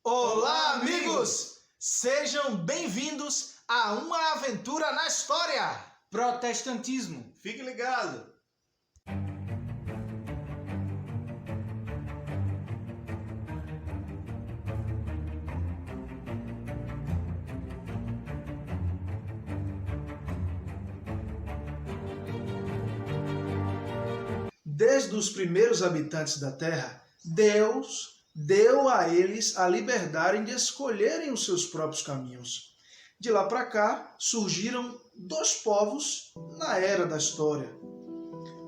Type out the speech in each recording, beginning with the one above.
Olá, amigos! Sejam bem-vindos a uma aventura na história! Protestantismo. Fique ligado! Desde os primeiros habitantes da Terra, Deus deu a eles a liberdade de escolherem os seus próprios caminhos. De lá para cá, surgiram dois povos na era da história.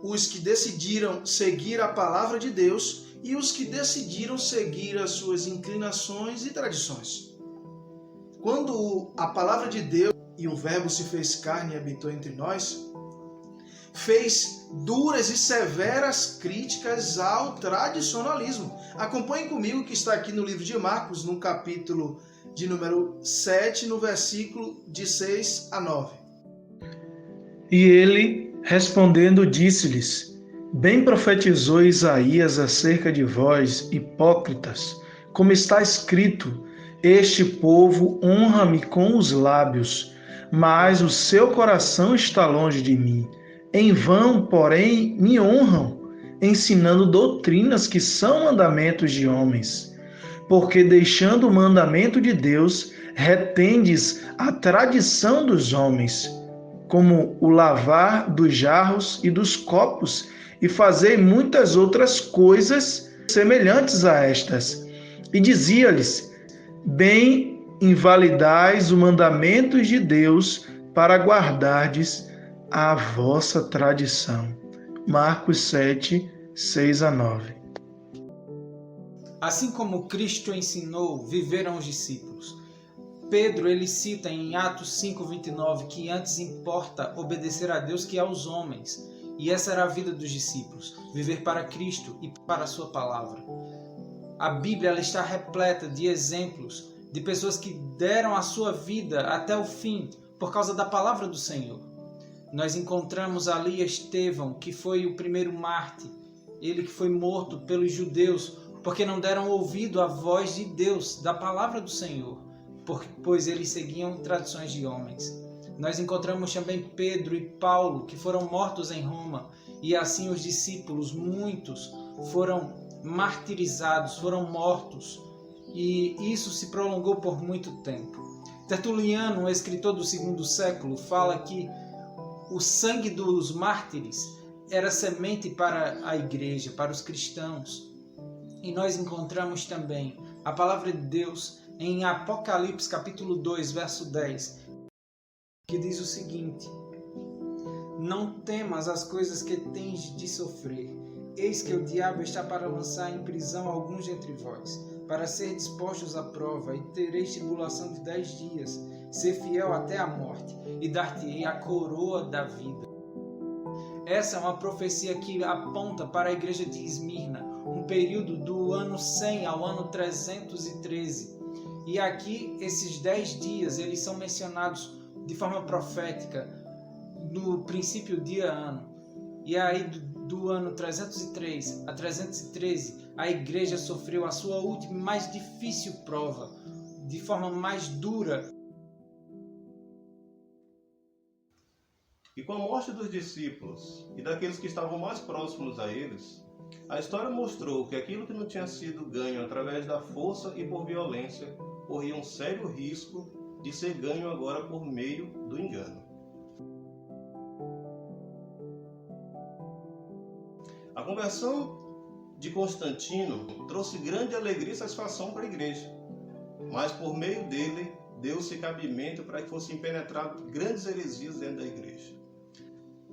Os que decidiram seguir a palavra de Deus e os que decidiram seguir as suas inclinações e tradições. Quando a palavra de Deus e o Verbo se fez carne e habitou entre nós, fez duras e severas críticas ao tradicionalismo. Acompanhe comigo que está aqui no livro de Marcos, no capítulo de número 7, no versículo de 6 a 9. E ele, respondendo, disse-lhes: Bem profetizou Isaías acerca de vós, hipócritas, como está escrito: Este povo honra-me com os lábios, mas o seu coração está longe de mim. Em vão, porém, me honram, ensinando doutrinas que são mandamentos de homens. Porque deixando o mandamento de Deus, retendes a tradição dos homens, como o lavar dos jarros e dos copos, e fazei muitas outras coisas semelhantes a estas. E dizia-lhes: Bem invalidais os mandamentos de Deus para guardardes a vossa tradição. Marcos 7, 6 a 9. Assim como Cristo ensinou, viveram os discípulos. Pedro ele cita em Atos 5:29 que antes importa obedecer a Deus que aos homens. E essa era a vida dos discípulos, viver para Cristo e para a sua palavra. A Bíblia ela está repleta de exemplos de pessoas que deram a sua vida até o fim por causa da palavra do Senhor. Nós encontramos ali Estevão, que foi o primeiro mártir, ele que foi morto pelos judeus, porque não deram ouvido à voz de Deus, da palavra do Senhor, pois eles seguiam tradições de homens. Nós encontramos também Pedro e Paulo, que foram mortos em Roma, e assim os discípulos, muitos, foram martirizados, foram mortos, e isso se prolongou por muito tempo. Tertuliano, um escritor do segundo século, fala que o sangue dos mártires era semente para a igreja, para os cristãos. E nós encontramos também a palavra de Deus em Apocalipse capítulo 2, verso 10, que diz o seguinte: Não temas as coisas que tens de sofrer. Eis que o diabo está para lançar em prisão alguns dentre vós, para ser dispostos à prova, e tereis tribulação de 10 dias. Ser fiel até a morte, e dar-te-ei a coroa da vida. Essa é uma profecia que aponta para a igreja de Esmirna, um período do ano 100 ao ano 313. E aqui, esses 10 dias, eles são mencionados de forma profética, no princípio de ano. E aí, do ano 303 a 313, a igreja sofreu a sua última e mais difícil prova, de forma mais dura. E com a morte dos discípulos e daqueles que estavam mais próximos a eles, a história mostrou que aquilo que não tinha sido ganho através da força e por violência corria um sério risco de ser ganho agora por meio do engano. A conversão de Constantino trouxe grande alegria e satisfação para a igreja, mas por meio dele deu-se cabimento para que fossem penetradas grandes heresias dentro da igreja.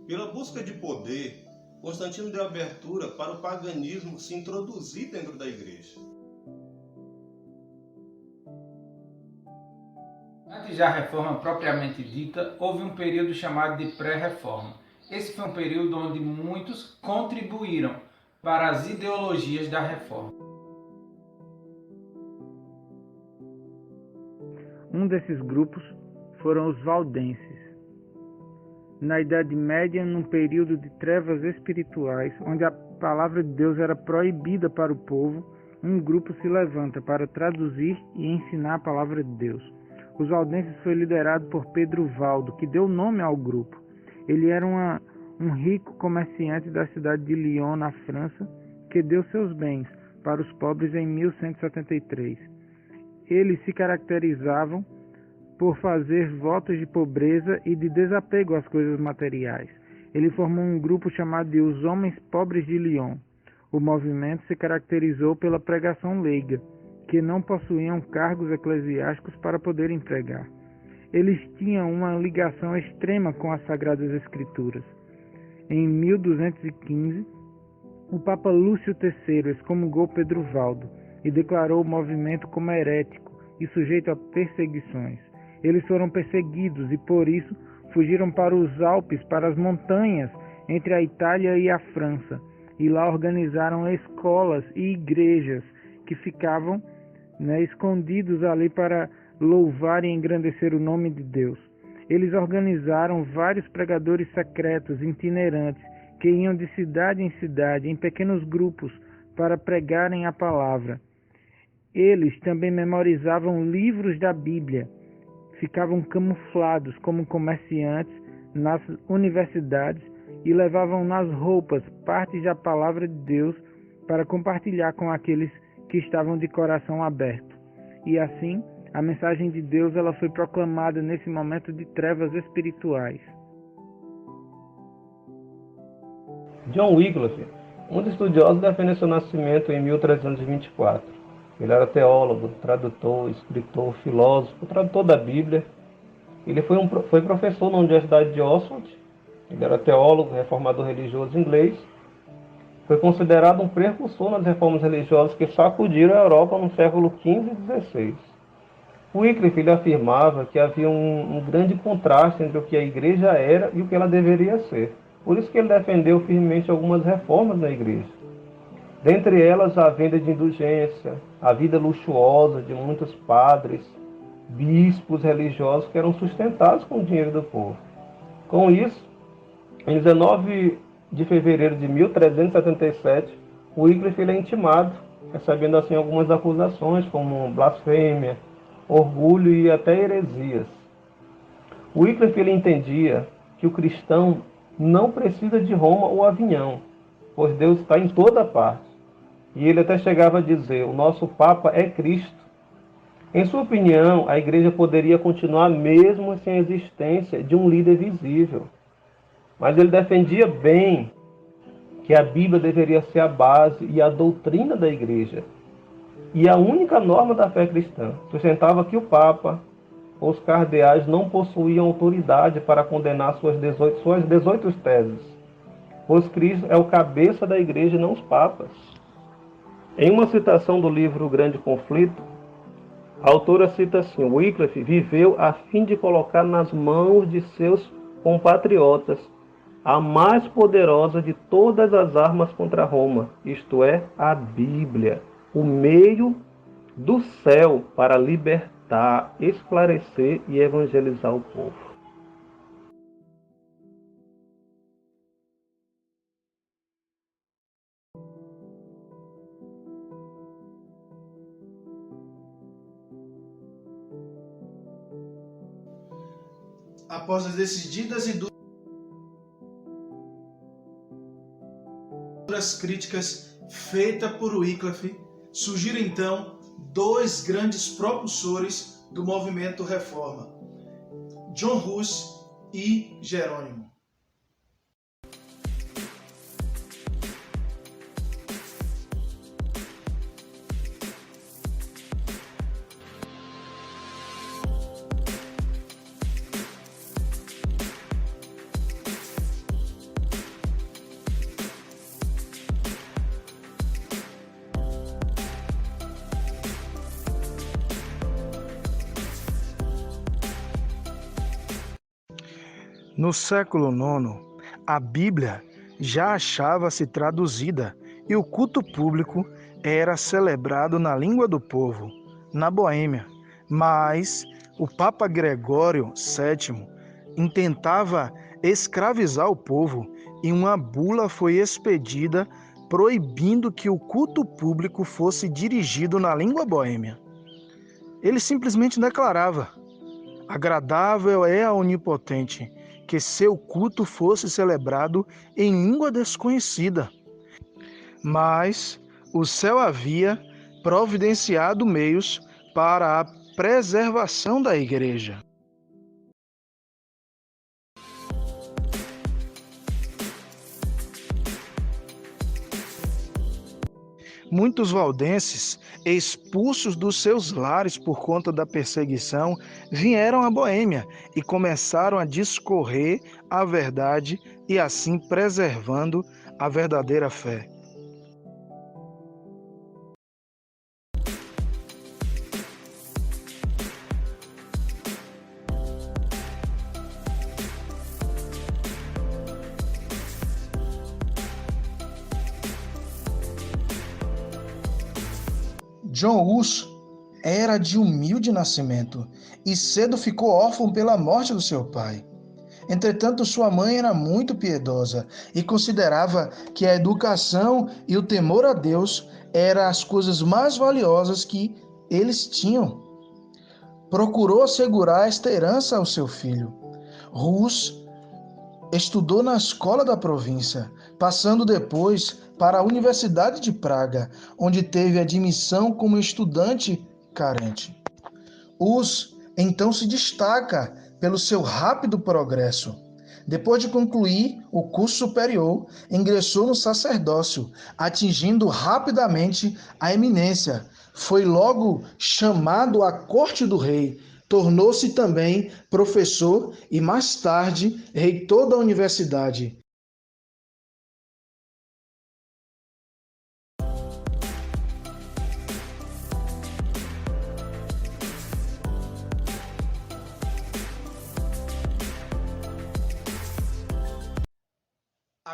Pela busca de poder, Constantino deu abertura para o paganismo se introduzir dentro da igreja. Antes da reforma propriamente dita, houve um período chamado de pré-reforma. Esse foi um período onde muitos contribuíram para as ideologias da reforma. Um desses grupos foram os valdenses. Na Idade Média, num período de trevas espirituais, onde a palavra de Deus era proibida para o povo, um grupo se levanta para traduzir e ensinar a palavra de Deus. Os valdenses foi liderado por Pedro Valdo, que deu nome ao grupo. Ele era um rico comerciante da cidade de Lyon, na França, que deu seus bens para os pobres em 1173. Eles se caracterizavam por fazer votos de pobreza e de desapego às coisas materiais. Ele formou um grupo chamado de Os Homens Pobres de Lyon. O movimento se caracterizou pela pregação leiga, que não possuíam cargos eclesiásticos para poderem pregar. Eles tinham uma ligação extrema com as Sagradas Escrituras. Em 1215, o Papa Lúcio III excomungou Pedro Valdo e declarou o movimento como herético e sujeito a perseguições. Eles foram perseguidos e, por isso, fugiram para os Alpes, para as montanhas entre a Itália e a França, e lá organizaram escolas e igrejas que ficavam escondidos ali para louvar e engrandecer o nome de Deus. Eles organizaram vários pregadores secretos, itinerantes, que iam de cidade em cidade, em pequenos grupos, para pregarem a palavra. Eles também memorizavam livros da Bíblia, ficavam camuflados como comerciantes nas universidades e levavam nas roupas partes da palavra de Deus para compartilhar com aqueles que estavam de coração aberto. E assim, a mensagem de Deus ela foi proclamada nesse momento de trevas espirituais. John Wycliffe, um dos estudiosos, defende seu nascimento em 1324. Ele era teólogo, tradutor, escritor, filósofo, tradutor da Bíblia. Ele foi professor na Universidade de Oxford. Ele era teólogo, reformador religioso inglês. Foi considerado um precursor nas reformas religiosas que sacudiram a Europa no século XV e XVI. Wycliffe ele afirmava que havia um grande contraste entre o que a igreja era e o que ela deveria ser. Por isso que ele defendeu firmemente algumas reformas na igreja. Dentre elas, a venda de indulgência, a vida luxuosa de muitos padres, bispos religiosos que eram sustentados com o dinheiro do povo. Com isso, em 19 de fevereiro de 1377, Wycliffe é intimado, recebendo assim algumas acusações, como blasfêmia, orgulho e até heresias. Wycliffe entendia que o cristão não precisa de Roma ou Avinhão, pois Deus está em toda parte. E ele até chegava a dizer, o nosso Papa é Cristo. Em sua opinião, a igreja poderia continuar mesmo sem a existência de um líder visível. Mas ele defendia bem que a Bíblia deveria ser a base e a doutrina da igreja. E a única norma da fé cristã. Sustentava que o Papa ou os cardeais não possuíam autoridade para condenar suas 18 teses, pois Cristo é o cabeça da igreja e não os papas. Em uma citação do livro O Grande Conflito, a autora cita assim, Wycliffe viveu a fim de colocar nas mãos de seus compatriotas a mais poderosa de todas as armas contra Roma, isto é, a Bíblia, o meio do céu para libertar, esclarecer e evangelizar o povo. Após as decididas e duras críticas feitas por Wycliffe, surgiram então dois grandes propulsores do movimento Reforma, John Hus e Jerônimo. No século IX, a Bíblia já achava-se traduzida e o culto público era celebrado na língua do povo, na Boêmia. Mas o Papa Gregório VII intentava escravizar o povo e uma bula foi expedida proibindo que o culto público fosse dirigido na língua boêmia. Ele simplesmente declarava: agradável é ao Onipotente que seu culto fosse celebrado em língua desconhecida. Mas o céu havia providenciado meios para a preservação da igreja. Muitos valdenses, expulsos dos seus lares por conta da perseguição, vieram à Boêmia e começaram a discorrer a verdade e assim preservando a verdadeira fé. John Hus era de humilde nascimento e cedo ficou órfão pela morte do seu pai. Entretanto, sua mãe era muito piedosa e considerava que a educação e o temor a Deus eram as coisas mais valiosas que eles tinham. Procurou assegurar esta herança ao seu filho. Hus estudou na escola da província, passando depois para a Universidade de Praga, onde teve admissão como estudante carente. Hus então se destaca pelo seu rápido progresso. Depois de concluir o curso superior, ingressou no sacerdócio, atingindo rapidamente a eminência. Foi logo chamado à corte do rei. Tornou-se também professor e, mais tarde, reitor da universidade.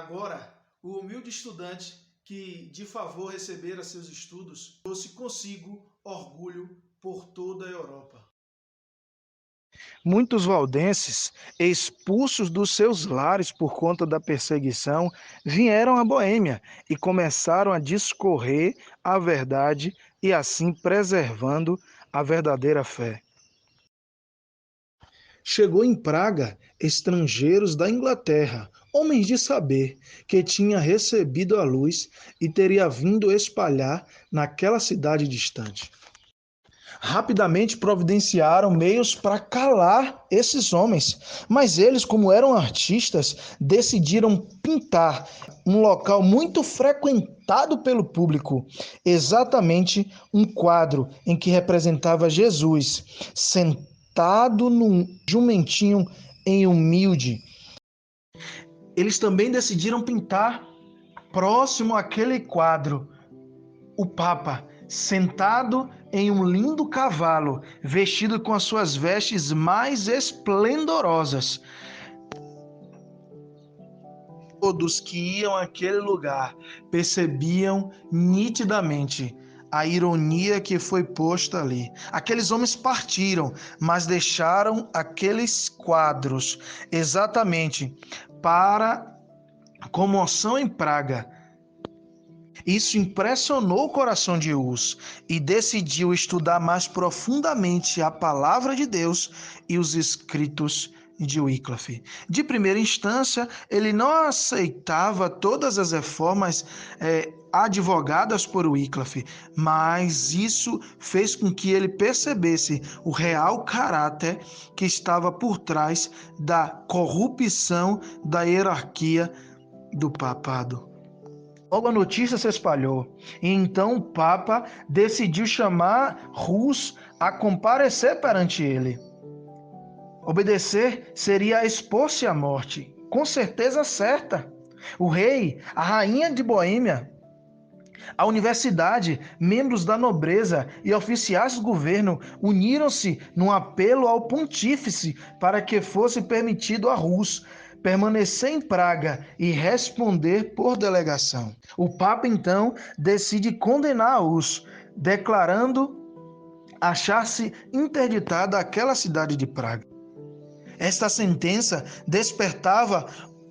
Agora, o humilde estudante que de favor recebera seus estudos trouxe consigo orgulho por toda a Europa. Muitos valdenses, expulsos dos seus lares por conta da perseguição, vieram à Boêmia e começaram a discorrer a verdade e assim preservando a verdadeira fé. Chegou em Praga estrangeiros da Inglaterra, homens de saber, que tinha recebido a luz e teria vindo espalhar naquela cidade distante. Rapidamente providenciaram meios para calar esses homens, mas eles, como eram artistas, decidiram pintar um local muito frequentado pelo público, exatamente um quadro em que representava Jesus, sentado num jumentinho em humilde. Eles também decidiram pintar, próximo àquele quadro, o Papa, sentado em um lindo cavalo, vestido com as suas vestes mais esplendorosas. Todos que iam àquele lugar percebiam nitidamente a ironia que foi posta ali. Aqueles homens partiram, mas deixaram aqueles quadros exatamente para comoção em Praga. Isso impressionou o coração de Hus e decidiu estudar mais profundamente a palavra de Deus e os escritos de Wycliffe. De primeira instância, ele não aceitava todas as reformas advogadas por Wycliffe, mas isso fez com que ele percebesse o real caráter que estava por trás da corrupção da hierarquia do papado. Logo a notícia se espalhou, e então o Papa decidiu chamar Hus a comparecer perante ele. Obedecer seria expor-se à morte, com certeza certa. O rei, a rainha de Boêmia, a universidade, membros da nobreza e oficiais do governo uniram-se num apelo ao pontífice para que fosse permitido a Hus permanecer em Praga e responder por delegação. O Papa, então, decide condenar Hus, declarando achar-se interditada aquela cidade de Praga. Esta sentença despertava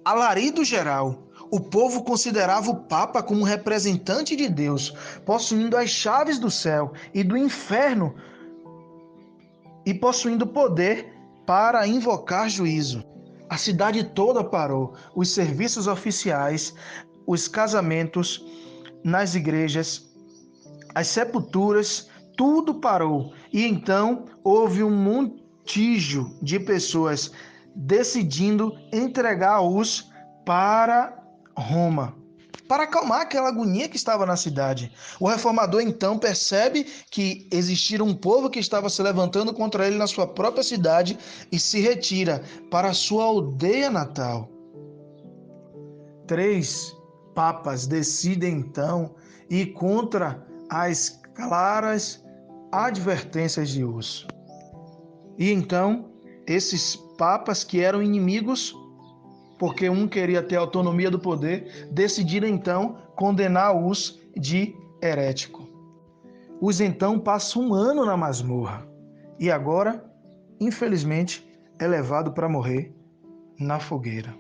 alarido geral. O povo considerava o Papa como um representante de Deus, possuindo as chaves do céu e do inferno e possuindo poder para invocar juízo. A cidade toda parou, os serviços oficiais, os casamentos nas igrejas, as sepulturas, tudo parou. E então houve um montijo de pessoas decidindo entregá-los para Roma, para acalmar aquela agonia que estava na cidade. O reformador então percebe que existia um povo que estava se levantando contra ele na sua própria cidade e se retira para a sua aldeia natal. 3 papas decidem então ir contra as claras advertências de Hus. E então, esses papas que eram inimigos, porque um queria ter autonomia do poder, decidiram então condenar Hus de herético. Hus então passa 1 ano na masmorra e agora, infelizmente, é levado para morrer na fogueira.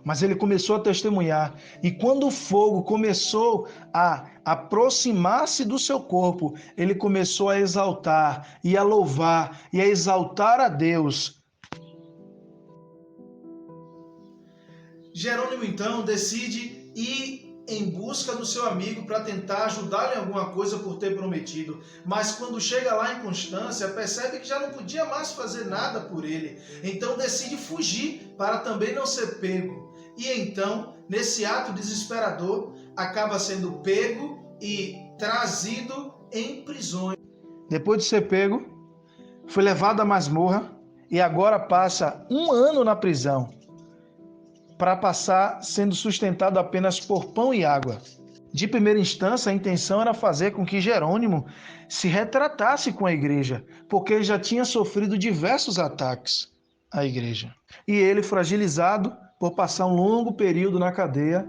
Mas ele começou a testemunhar, e quando o fogo começou a aproximar-se do seu corpo, ele começou a exaltar e a louvar e a exaltar a Deus. Jerônimo então decide ir em busca do seu amigo para tentar ajudá-lo em alguma coisa por ter prometido, mas quando chega lá em Constância, percebe que já não podia mais fazer nada por ele, então decide fugir para também não ser pego. E então, nesse ato desesperador, acaba sendo pego e trazido em prisões. Depois de ser pego, foi levado à masmorra e agora passa 1 ano na prisão, para passar sendo sustentado apenas por pão e água. De primeira instância, a intenção era fazer com que Jerônimo se retratasse com a igreja, porque ele já tinha sofrido diversos ataques à igreja. E ele, fragilizado por passar um longo período na cadeia,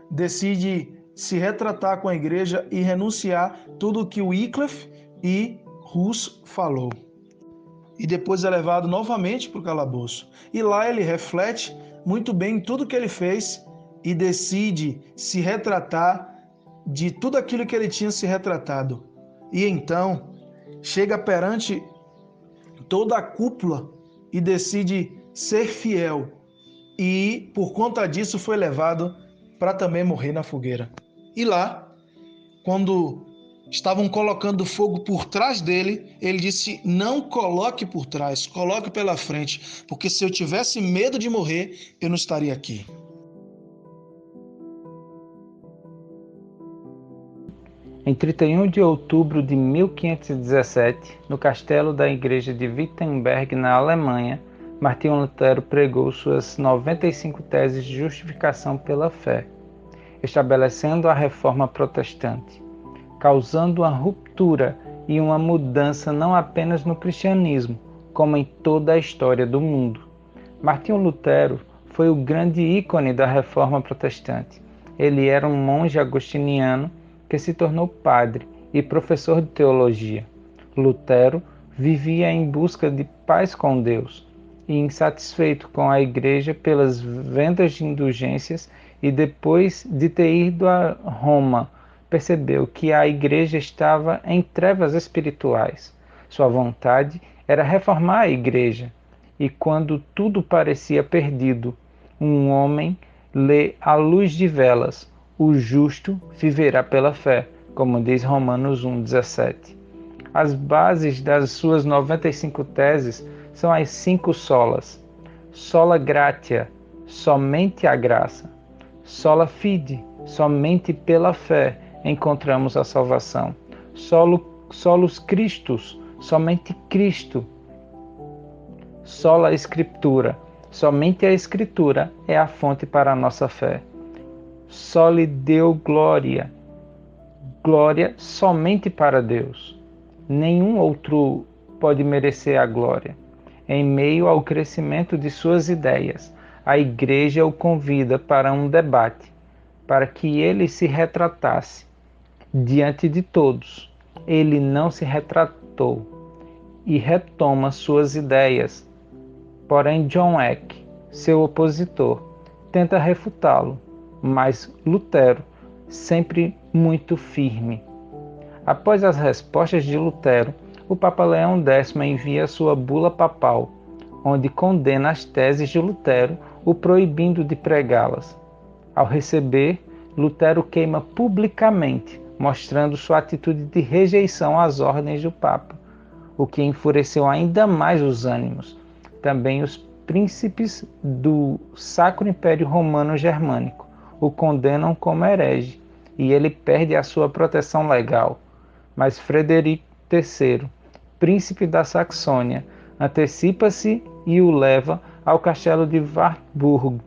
decide se retratar com a igreja e renunciar tudo o que Wycliffe e Hus falou. E depois é levado novamente para o calabouço. E lá ele reflete muito bem tudo que ele fez e decide se retratar de tudo aquilo que ele tinha se retratado. E então chega perante toda a cúpula e decide ser fiel. E por conta disso foi levado para também morrer na fogueira. E lá, quando estavam colocando fogo por trás dele, ele disse: não coloque por trás, coloque pela frente, porque se eu tivesse medo de morrer, eu não estaria aqui. Em 31 de outubro de 1517, no castelo da igreja de Wittenberg, na Alemanha, Martinho Lutero pregou suas 95 teses de justificação pela fé, estabelecendo a reforma protestante, causando uma ruptura e uma mudança não apenas no cristianismo, como em toda a história do mundo. Martinho Lutero foi o grande ícone da reforma protestante. Ele era um monge agostiniano que se tornou padre e professor de teologia. Lutero vivia em busca de paz com Deus e insatisfeito com a igreja pelas vendas de indulgências, e depois de ter ido a Roma, percebeu que a igreja estava em trevas espirituais. Sua vontade era reformar a igreja, e quando tudo parecia perdido, um homem lê à luz de velas: o justo viverá pela fé, como diz Romanos 1,17. As bases das suas 95 teses são as 5 solas: sola gratia, somente a graça; sola fide, somente pela fé encontramos a salvação; solus Christus, somente Cristo; sola Scriptura, somente a Escritura é a fonte para a nossa fé; soli Deo gloria, glória somente para Deus; nenhum outro pode merecer a glória. Em meio ao crescimento de suas ideias, a igreja o convida para um debate, para que ele se retratasse diante de todos. Ele não se retratou e retoma suas ideias. Porém, John Eck, seu opositor, tenta refutá-lo, mas Lutero, sempre muito firme. Após as respostas de Lutero, o Papa Leão X envia sua bula papal, onde condena as teses de Lutero, o proibindo de pregá-las. Ao receber, Lutero queima publicamente, mostrando sua atitude de rejeição às ordens do Papa, o que enfureceu ainda mais os ânimos. Também os príncipes do Sacro Império Romano Germânico o condenam como herege, e ele perde a sua proteção legal. Mas Frederico III, príncipe da Saxônia, antecipa-se e o leva ao castelo de Wartburg,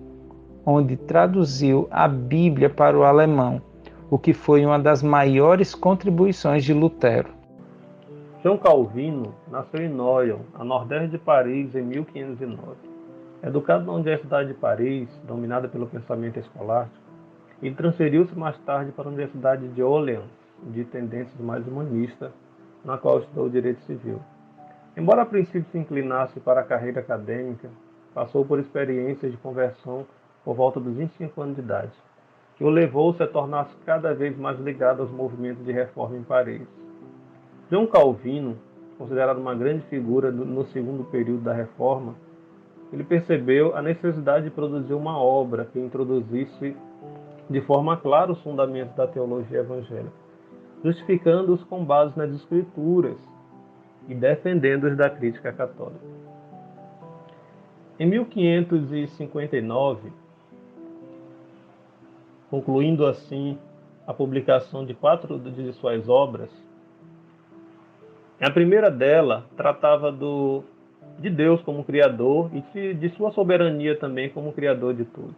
onde traduziu a Bíblia para o alemão, o que foi uma das maiores contribuições de Lutero. João Calvino nasceu em Noyon, a nordeste de Paris, em 1509. Educado na Universidade de Paris, dominada pelo pensamento escolástico, ele transferiu-se mais tarde para a Universidade de Orleans, de tendências mais humanistas, na qual estudou direito civil. Embora a princípio se inclinasse para a carreira acadêmica, passou por experiências de conversão por volta dos 25 anos de idade, que o levou-se a tornar-se cada vez mais ligado aos movimentos de reforma em Paris. João Calvino, considerado uma grande figura no segundo período da Reforma, ele percebeu a necessidade de produzir uma obra que introduzisse de forma clara os fundamentos da teologia evangélica, justificando-os com base nas Escrituras e defendendo-os da crítica católica. Em 1559, concluindo assim a publicação de 4 de suas obras, a primeira dela tratava de Deus como Criador e de sua soberania também como Criador de tudo.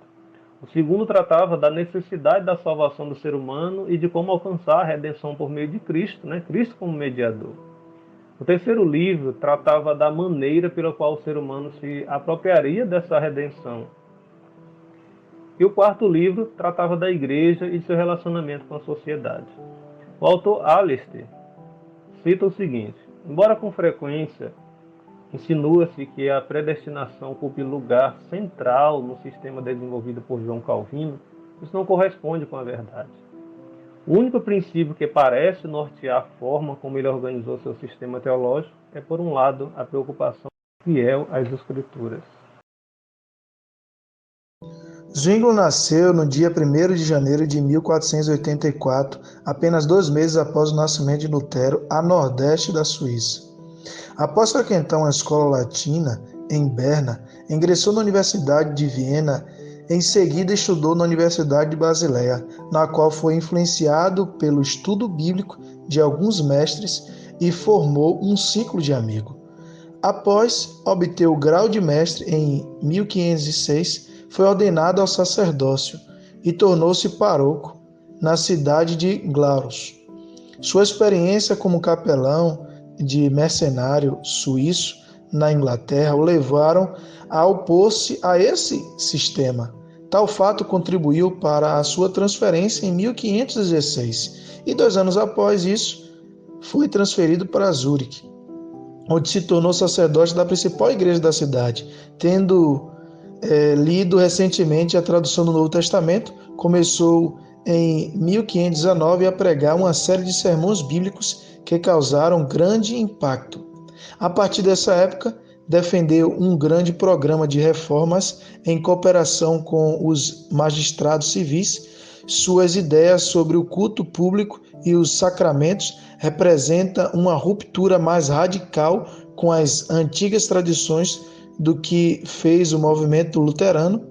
O segundo tratava da necessidade da salvação do ser humano e de como alcançar a redenção por meio de Cristo, Cristo como mediador. O terceiro livro tratava da maneira pela qual o ser humano se apropriaria dessa redenção. E o quarto livro tratava da igreja e de seu relacionamento com a sociedade. O autor Alistair cita o seguinte: embora com frequência insinua-se que a predestinação ocupe lugar central no sistema desenvolvido por João Calvino, isso não corresponde com a verdade. O único princípio que parece nortear a forma como ele organizou seu sistema teológico é, por um lado, a preocupação fiel às Escrituras. Zwinglio nasceu no dia 1º de janeiro de 1484, apenas 2 meses após o nascimento de Lutero, a nordeste da Suíça. Após frequentar uma escola latina em Berna, ingressou na Universidade de Viena. Em seguida, estudou na Universidade de Basileia, na qual foi influenciado pelo estudo bíblico de alguns mestres e formou um ciclo de amigos. Após obter o grau de mestre em 1506, foi ordenado ao sacerdócio e tornou-se pároco na cidade de Glarus. Sua experiência como capelão de mercenário suíço na Inglaterra o levaram a opor-se a esse sistema. Tal fato contribuiu para a sua transferência em 1516 e 2 anos após isso foi transferido para Zurique, onde se tornou sacerdote da principal igreja da cidade. Tendo lido recentemente a tradução do Novo Testamento, começou em 1519 a pregar uma série de sermões bíblicos que causaram grande impacto. A partir dessa época, defendeu um grande programa de reformas em cooperação com os magistrados civis. Suas ideias sobre o culto público e os sacramentos representam uma ruptura mais radical com as antigas tradições do que fez o movimento luterano.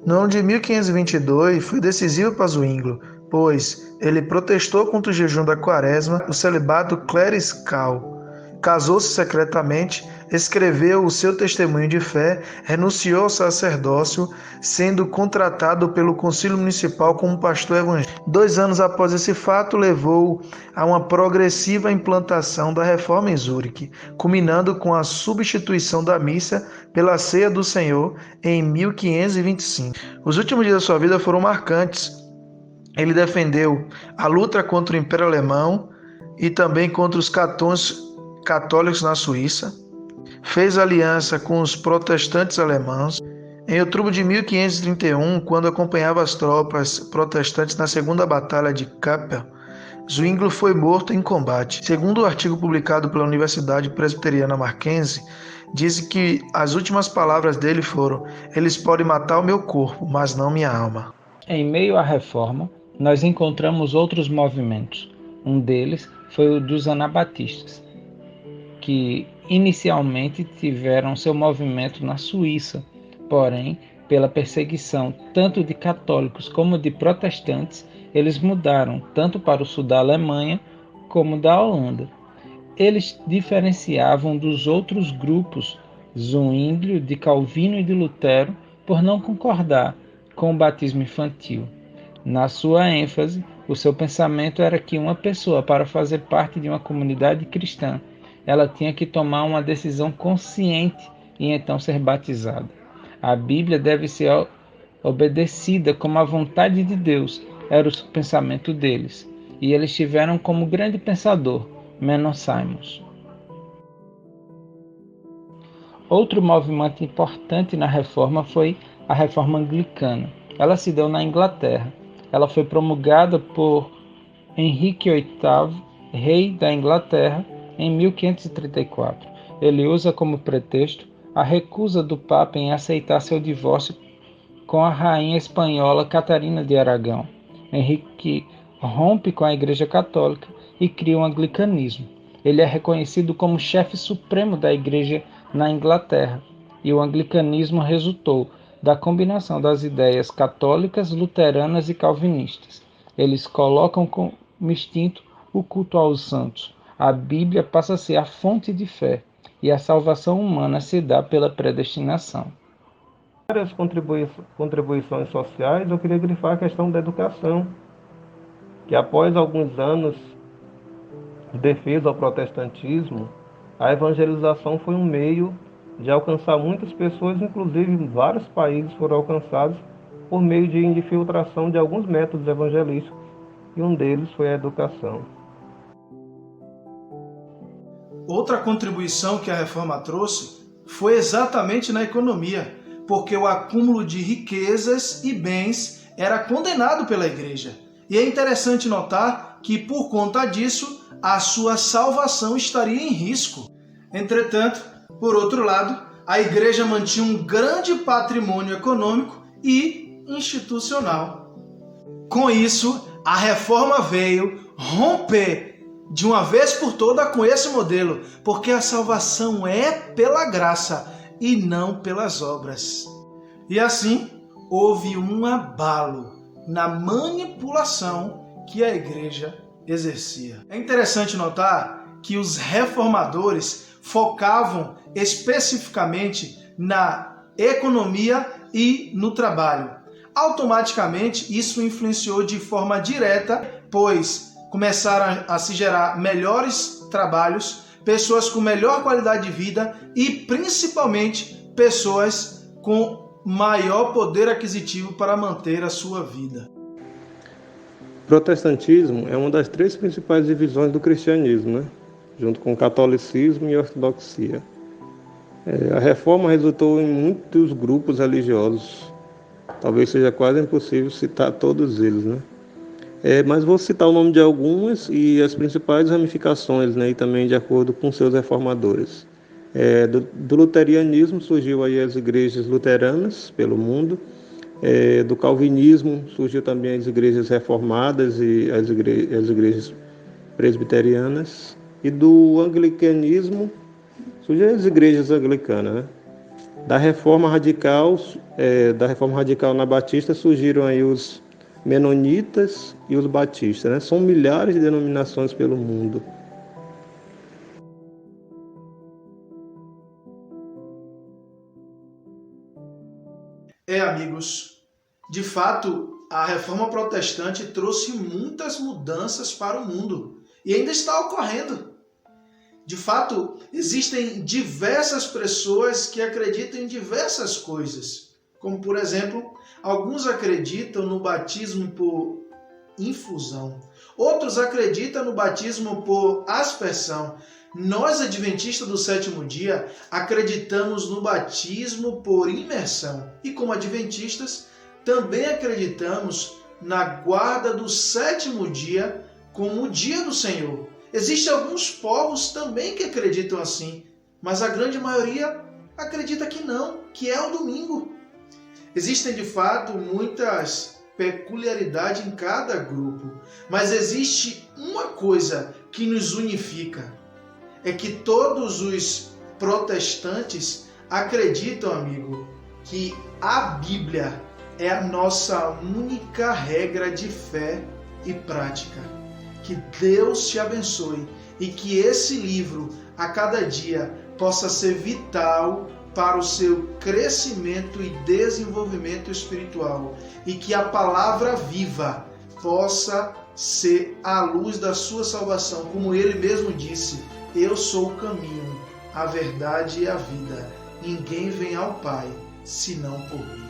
No ano de 1522 foi decisivo para Zwinglio, pois ele protestou contra o jejum da quaresma, o celibato clerical. Casou-se secretamente, escreveu o seu testemunho de fé, renunciou ao sacerdócio, sendo contratado pelo Concílio Municipal como pastor evangélico. 2 anos após esse fato, levou a uma progressiva implantação da reforma em Zurique, culminando com a substituição da missa pela ceia do Senhor em 1525. Os últimos dias da sua vida foram marcantes. Ele defendeu a luta contra o Império Alemão e também contra os católicos na Suíça, fez aliança com os protestantes alemãos, Em outubro de 1531, quando acompanhava as tropas protestantes na Segunda Batalha de Kappel, Zwinglio foi morto em combate. Segundo o artigo publicado pela Universidade Presbiteriana Mackenzie, diz que as últimas palavras dele foram: "Eles podem matar o meu corpo, mas não minha alma." Em meio à reforma, nós encontramos outros movimentos. Um deles foi o dos anabatistas, que inicialmente tiveram seu movimento na Suíça, porém, pela perseguição tanto de católicos como de protestantes, eles mudaram tanto para o sul da Alemanha como da Holanda. Eles diferenciavam dos outros grupos Zwinglio, de Calvino e de Lutero por não concordar com o batismo infantil. Na sua ênfase, o seu pensamento era que uma pessoa, para fazer parte de uma comunidade cristã, ela tinha que tomar uma decisão consciente e então ser batizada. A Bíblia deve ser obedecida como a vontade de Deus, era o pensamento deles. E eles tiveram como grande pensador Menno Simons. Outro movimento importante na reforma foi a reforma anglicana. Ela se deu na Inglaterra. Ela foi promulgada por Henrique VIII, rei da Inglaterra, em 1534. Ele usa como pretexto a recusa do Papa em aceitar seu divórcio com a rainha espanhola Catarina de Aragão. Henrique rompe com a Igreja Católica e cria o anglicanismo. Ele é reconhecido como chefe supremo da Igreja na Inglaterra, e o anglicanismo resultou da combinação das ideias católicas, luteranas e calvinistas. Eles colocam como instinto o culto aos santos. A Bíblia passa a ser a fonte de fé, e a salvação humana se dá pela predestinação. Várias contribuições sociais, eu queria grifar a questão da educação, que após alguns anos de defesa ao protestantismo, a evangelização foi um meio de alcançar muitas pessoas, inclusive vários países foram alcançados por meio de infiltração de alguns métodos evangelísticos, e um deles foi a educação. Outra contribuição que a reforma trouxe foi exatamente na economia, porque o acúmulo de riquezas e bens era condenado pela igreja. E é interessante notar que, por conta disso, a sua salvação estaria em risco. Entretanto, por outro lado, a igreja mantinha um grande patrimônio econômico e institucional. Com isso, a reforma veio romper de uma vez por todas com esse modelo, porque a salvação é pela graça e não pelas obras. E assim, houve um abalo na manipulação que a igreja exercia. É interessante notar que os reformadores focavam especificamente na economia e no trabalho. Automaticamente, isso influenciou de forma direta, pois começaram a se gerar melhores trabalhos, pessoas com melhor qualidade de vida e, principalmente, pessoas com maior poder aquisitivo para manter a sua vida. O protestantismo é uma das três principais divisões do cristianismo, junto com o catolicismo e a ortodoxia. A reforma resultou em muitos grupos religiosos. Talvez seja quase impossível citar todos eles, mas vou citar o nome de algumas e as principais ramificações, e também de acordo com seus reformadores. Do luterianismo surgiu aí as igrejas luteranas pelo mundo. Do calvinismo surgiu também as igrejas reformadas e as igrejas presbiterianas. E do anglicanismo surgiram as igrejas anglicanas. Da reforma radical na Batista surgiram aí os menonitas e os batistas, São milhares de denominações pelo mundo. Amigos, de fato, a reforma protestante trouxe muitas mudanças para o mundo e ainda está ocorrendo. De fato, existem diversas pessoas que acreditam em diversas coisas, como, por exemplo, alguns acreditam no batismo por infusão, outros acreditam no batismo por aspersão, Nós, adventistas do sétimo dia, acreditamos no batismo por imersão. E como adventistas, também acreditamos na guarda do sétimo dia como o dia do Senhor. Existem alguns povos também que acreditam assim, mas a grande maioria acredita que não, que é o domingo. Existem, de fato, muitas peculiaridades em cada grupo, mas existe uma coisa que nos unifica. É que todos os protestantes acreditam, amigo, que a Bíblia é a nossa única regra de fé e prática. Que Deus te abençoe e que esse livro, a cada dia, possa ser vital para o seu crescimento e desenvolvimento espiritual e que a palavra viva possa ser a luz da sua salvação, como ele mesmo disse: eu sou o caminho, a verdade e a vida. Ninguém vem ao Pai senão por mim.